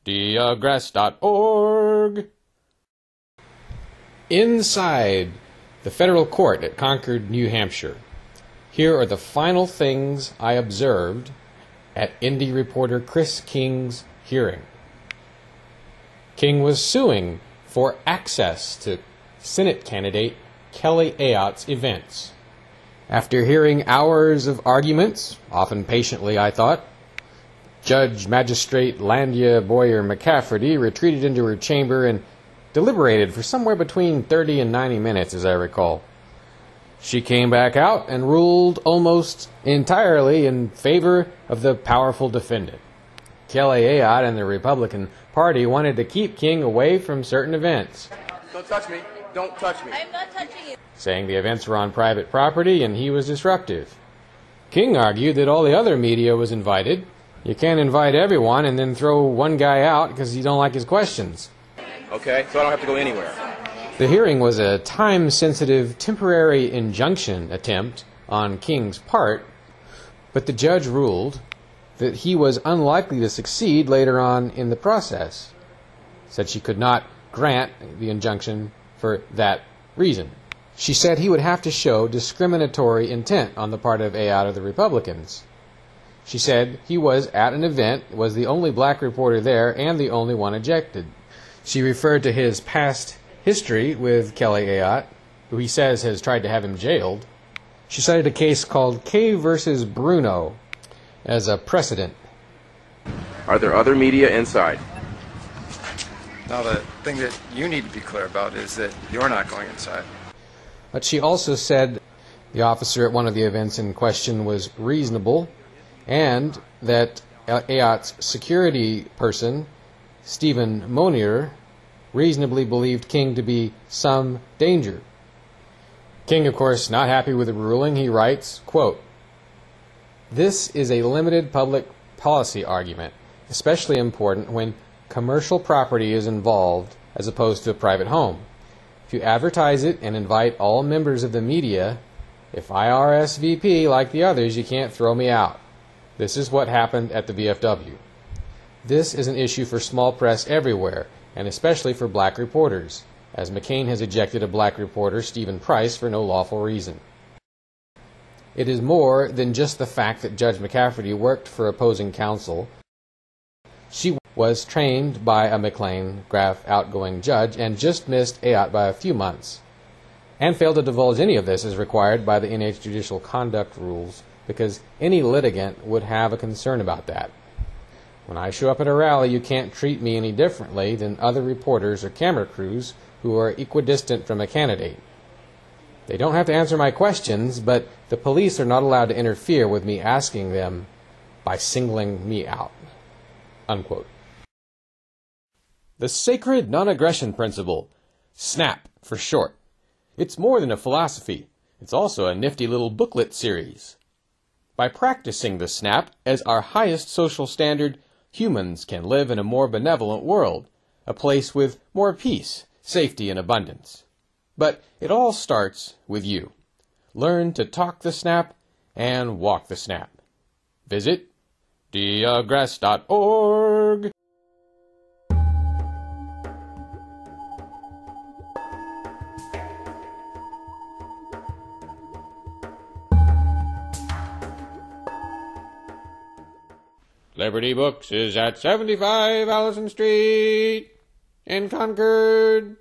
digress.org. Inside the federal court at Concord, New Hampshire. Here are the final things I observed at indie reporter Chris King's hearing. King was suing for access to Senate candidate Kelly Ayotte's events. After hearing hours of arguments, often patiently I thought, Judge Magistrate Landya McCafferty retreated into her chamber and deliberated for somewhere between 30 and 90 minutes, as I recall. She came back out and ruled almost entirely in favor of the powerful defendant. Kelly Ayotte and the Republican Party wanted to keep King away from certain events. Don't touch me. Don't touch me. I'm not touching you. Saying the events were on private property and he was disruptive. King argued that all the other media was invited. You can't invite everyone and then throw one guy out because you don't like his questions. Okay, so I don't have to go anywhere. The hearing was a time-sensitive, temporary injunction attempt on King's part, but the judge ruled that he was unlikely to succeed later on in the process. Said she could not grant the injunction for that reason. She said he would have to show discriminatory intent on the part of Ayotte of the Republicans. She said he was at an event, was the only black reporter there, and the only one ejected. She referred to his past history with Kelly Ayotte, who he says has tried to have him jailed. She cited a case called K versus Bruno as a precedent. Are there other media inside? Now, the thing that you need to be clear about is that you're not going inside. But she also said the officer at one of the events in question was reasonable, and that Ayotte's security person, Stephen Monier, reasonably believed King to be some danger. King, of course, not happy with the ruling, he writes, quote, "This is a limited public policy argument, especially important when commercial property is involved as opposed to a private home. If you advertise it and invite all members of the media, if I RSVP like the others, you can't throw me out. This is what happened at the VFW. This is an issue for small press everywhere, and especially for black reporters, as McCain has ejected a black reporter, Stephen Price, for no lawful reason. It is more than just the fact that Judge McCafferty worked for opposing counsel. She was trained by a McLean-Graff outgoing judge and just missed Ayotte by a few months, and failed to divulge any of this as required by the NH Judicial Conduct Rules, because any litigant would have a concern about that. When I show up at a rally, you can't treat me any differently than other reporters or camera crews who are equidistant from a candidate. They don't have to answer my questions, but the police are not allowed to interfere with me asking them by singling me out." Unquote. The Sacred Non-Aggression Principle, SNAP for short. It's more than a philosophy. It's also a nifty little booklet series. By practicing the SNAP as our highest social standard, humans can live in a more benevolent world, a place with more peace, safety, and abundance. But it all starts with you. Learn to talk the SNAP and walk the SNAP. Visit digress.org. Liberty Books is at 75 Allison Street in Concord.